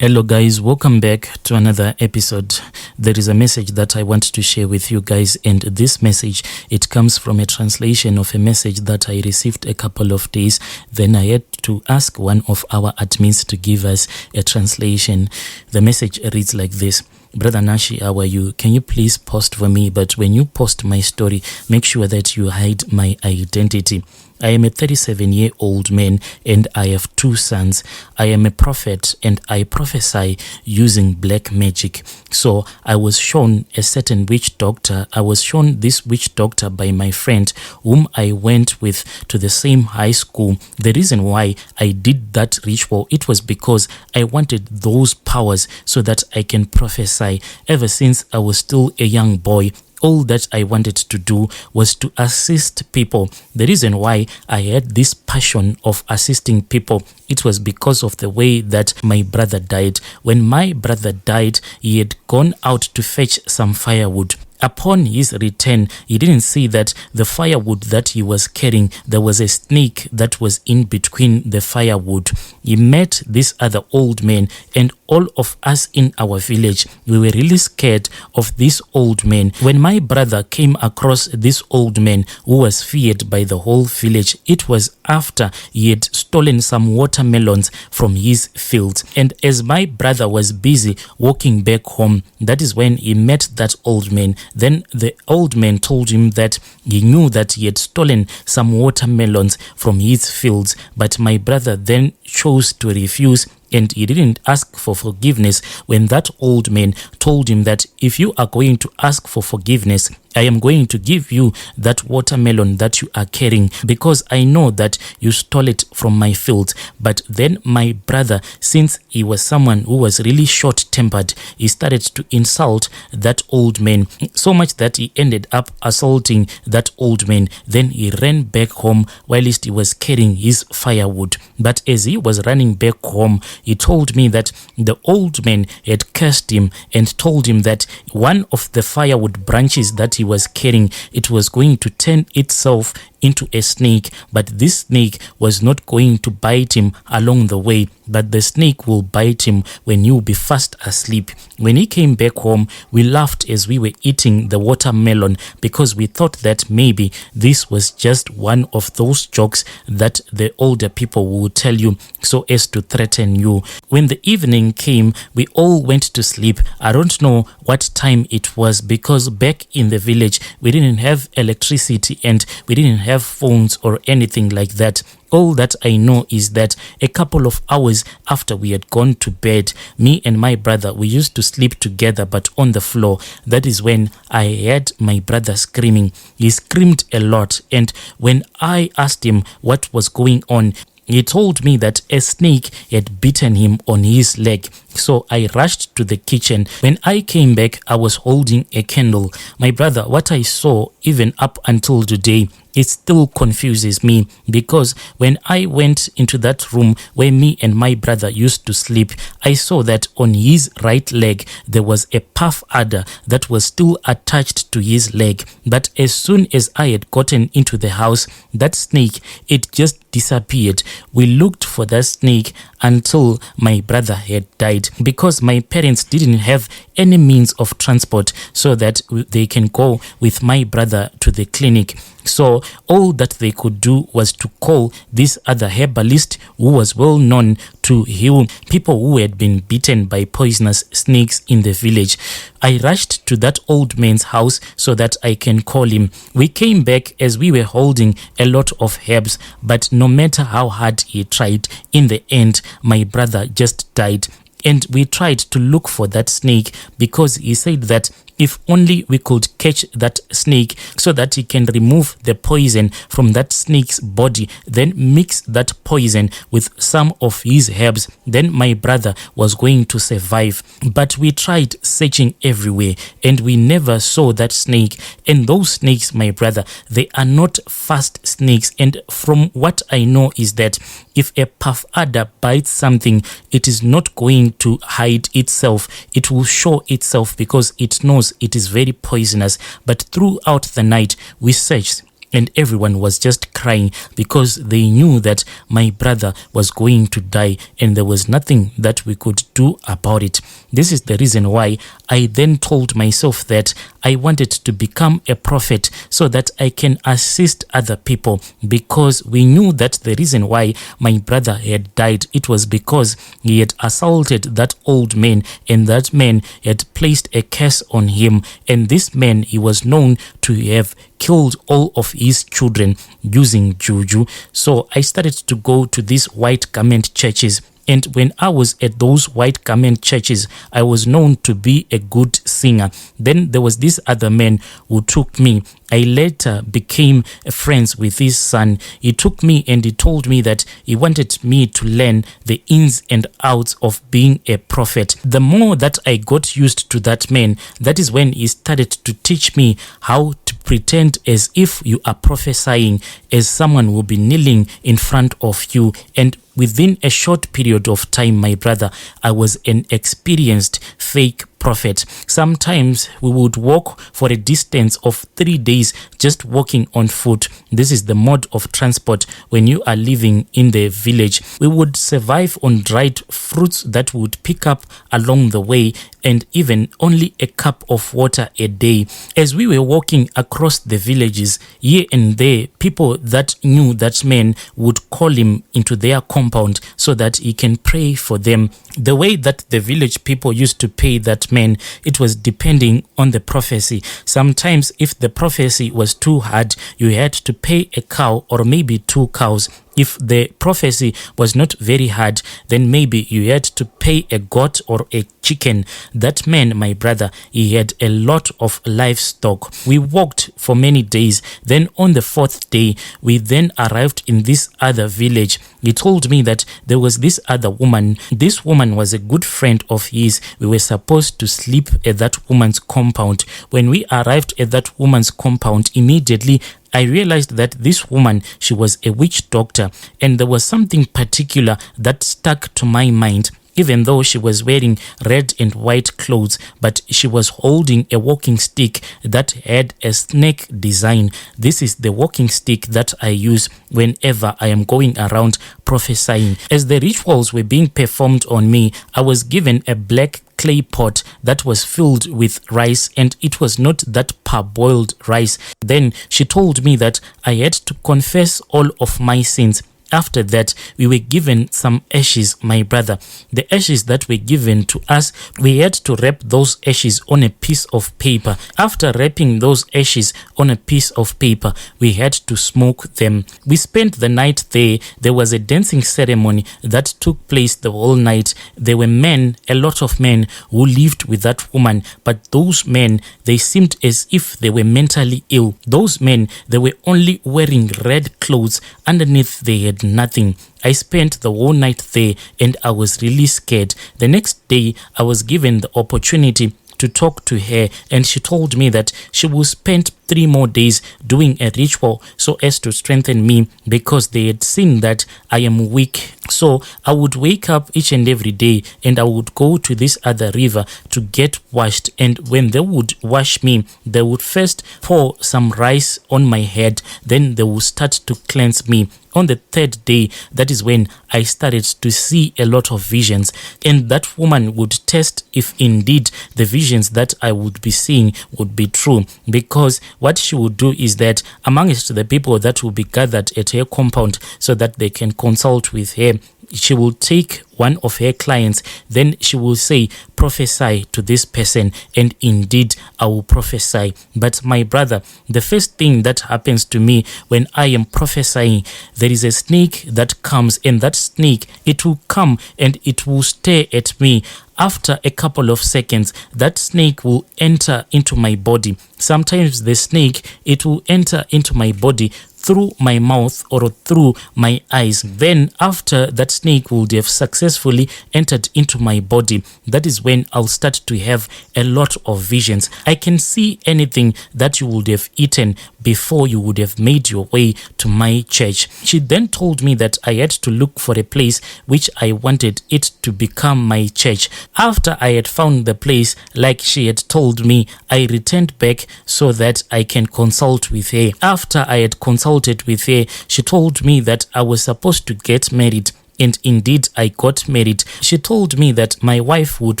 Hello guys, welcome back to another episode. There is a message that I want to share with you guys, and this message, it comes from a translation of a message that I received a couple of days. Then I had to ask one of our admins to give us a translation. The message reads like this: Brother Nashi, how are you? Can you please post for me? But when you post my story, make sure that you hide my identity. I am a 37-year-old man and I have 2 sons. I am a prophet and I prophesy using black magic. So I was shown a certain witch doctor. I was shown this witch doctor by my friend whom I went with to the same high school. The reason why I did that ritual, it was because I wanted those powers so that I can prophesy. Ever since I was still a young boy, all that I wanted to do was to assist people. The reason why I had this passion of assisting people, it was because of the way that my brother died. When my brother died, he had gone out to fetch some firewood. Upon his return, he didn't see that the firewood that he was carrying, there was a snake that was in between the firewood. He met this other old man, and all of us in our village, we were really scared of this old man. When my brother came across this old man who was feared by the whole village, it was after he had stolen some watermelons from his fields. And as my brother was busy walking back home, that is when he met that old man. Then the old man told him that he knew that he had stolen some watermelons from his fields, but my brother then chose to refuse, and he didn't ask for forgiveness when that old man told him that if you are going to ask for forgiveness, I am going to give you that watermelon that you are carrying because I know that you stole it from my field. But then my brother, since he was someone who was really short-tempered, he started to insult that old man so much that he ended up assaulting that old man. Then he ran back home whilst he was carrying his firewood. But as he was running back home, he told me that the old man had cursed him and told him that one of the firewood branches that he was carrying, it was going to turn itself into a snake, but this snake was not going to bite him along the way, but the snake will bite him when you will be fast asleep. When he came back home, we laughed as we were eating the watermelon because we thought that maybe this was just one of those jokes that the older people will tell you so as to threaten you. When the evening came, we all went to sleep. I don't know what time it was because back in the village, we didn't have electricity and we didn't have phones or anything like that. All that I know is that a couple of hours after we had gone to bed, me and my brother, we used to sleep together but on the floor. That is when I heard my brother screaming. He screamed a lot, and when I asked him what was going on, he told me that a snake had bitten him on his leg. So I rushed to the kitchen. When I came back, I was holding a candle. My brother, what I saw even up until today, it still confuses me because when I went into that room where me and my brother used to sleep, I saw that on his right leg there was a puff adder that was still attached to his leg. But as soon as I had gotten into the house, that snake, it just disappeared. We looked for that snake until my brother had died because my parents didn't have any means of transport so that they can go with my brother to the clinic. So all that they could do was to call this other herbalist who was well known to heal people who had been bitten by poisonous snakes in the village. I rushed to that old man's house so that I can call him. We came back as we were holding a lot of herbs, but no matter how hard he tried, in the end, my brother just died. And we tried to look for that snake because he said that if only we could catch that snake so that he can remove the poison from that snake's body, then mix that poison with some of his herbs, then my brother was going to survive. But we tried searching everywhere and we never saw that snake. And those snakes, my brother, they are not fast snakes. And from what I know is that if a puff adder bites something, it is not going to hide itself. It will show itself because it knows it is very poisonous. But throughout the night, we searched and everyone was just crying because they knew that my brother was going to die and there was nothing that we could do about it. This is the reason why I then told myself that I wanted to become a prophet so that I can assist other people, because we knew that the reason why my brother had died, it was because he had assaulted that old man, and that man had placed a curse on him, and this man, he was known to have killed all of his children using juju. So I started to go to these white garment churches, and when I was at those white garment churches, I was known to be a good singer. Then there was this other man who took me. I later became friends with his son. He took me and he told me that he wanted me to learn the ins and outs of being a prophet. The more that I got used to that man, that is when he started to teach me how to pretend as if you are prophesying, as someone will be kneeling in front of you. And within a short period of time, my brother, I was an experienced fake prophet. Sometimes we would walk for a distance of 3 days just walking on foot. This is the mode of transport when you are living in the village. We would survive on dried fruits that we would pick up along the way, and even only a cup of water a day. As we were walking across the villages, here and there, people that knew that man would call him into their compound so that he can pray for them. The way that the village people used to pay that man, it was depending on the prophecy. Sometimes if the prophecy was too hard, you had to pay a cow or maybe 2 cows. If the prophecy was not very hard, then maybe you had to pay a goat or a chicken. That man, my brother, he had a lot of livestock. We walked for many days. Then on the 4th day, we then arrived in this other village. He told me that there was this other woman. This woman was a good friend of his. We were supposed to sleep at that woman's compound. When we arrived at that woman's compound, immediately I realized that this woman, she was a witch doctor, and there was something particular that stuck to my mind. Even though she was wearing red and white clothes, but she was holding a walking stick that had a snake design. This is the walking stick that I use whenever I am going around prophesying. As the rituals were being performed on me, I was given a black clay pot that was filled with rice, and it was not that parboiled rice. Then she told me that I had to confess all of my sins. After that, we were given some ashes, my brother. The ashes that were given to us, we had to wrap those ashes on a piece of paper. After wrapping those ashes on a piece of paper, we had to smoke them. We spent the night there. There was a dancing ceremony that took place the whole night. There were men, a lot of men, who lived with that woman, but those men, they seemed as if they were mentally ill. Those men, they were only wearing red clothes. Underneath, they had nothing. I spent the whole night there and I was really scared. The next day, I was given the opportunity to talk to her, and she told me that she will spend 3 more days doing a ritual so as to strengthen me, because they had seen that I am weak. So I would wake up each and every day and I would go to this other river to get washed, and when they would wash me, they would first pour some rice on my head, then they would start to cleanse me. On the 3rd day, that is when I started to see a lot of visions, and that woman would test if indeed the visions that I would be seeing would be true, because what she would do is that amongst the people that will be gathered at her compound so that they can consult with her, she will take one of her clients, then she will say, prophesy to this person, and indeed I will prophesy. But my brother, the first thing that happens to me when I am prophesying, there is a snake that comes, and that snake, it will come and it will stare at me. After a couple of seconds, that snake will enter into my body. Sometimes the snake, it will enter into my body through my mouth or through my eyes. Then after that snake would have successfully entered into my body, that is when I'll start to have a lot of visions. I can see anything that you would have eaten before you would have made your way to my church. She then told me that I had to look for a place which I wanted it to become my church. After I had found the place, like she had told me, I returned back so that I can consult with her. After I had consulted with her, she told me that I was supposed to get married. And indeed, I got married. She told me that my wife would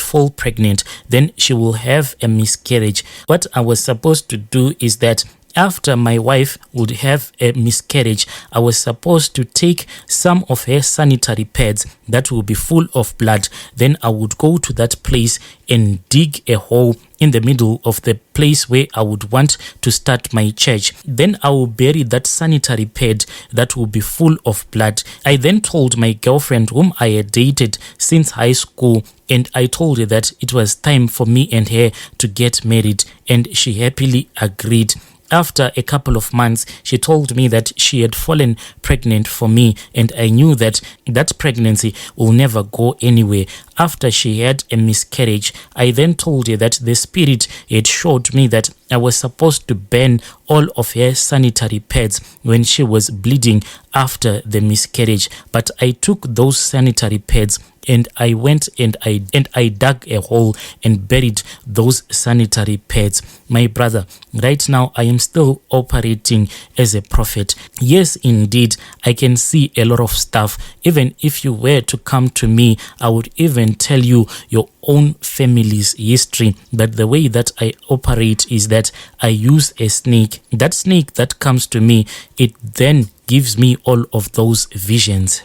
fall pregnant, then she will have a miscarriage. What I was supposed to do is that after my wife would have a miscarriage, I was supposed to take some of her sanitary pads that will be full of blood. Then I would go to that place and dig a hole in the middle of the place where I would want to start my church. Then I will bury that sanitary pad that will be full of blood. I then told my girlfriend, whom I had dated since high school, and I told her that it was time for me and her to get married, and she happily agreed. After a couple of months, she told me that she had fallen pregnant for me, and I knew that that pregnancy will never go anywhere. After she had a miscarriage, I then told her that the spirit had showed me that I was supposed to burn all of her sanitary pads when she was bleeding after the miscarriage. But I took those sanitary pads and I went and I dug a hole and buried those sanitary pads. My brother, right now I am still operating as a prophet. Yes, indeed, I can see a lot of stuff. Even if you were to come to me, I would even tell you your own family's history. But the way that I operate is that I use a snake. That snake that comes to me, it then gives me all of those visions.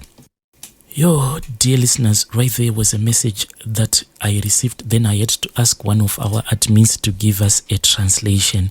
Yo, dear listeners, right there was a message that I received. Then I had to ask one of our admins to give us a translation.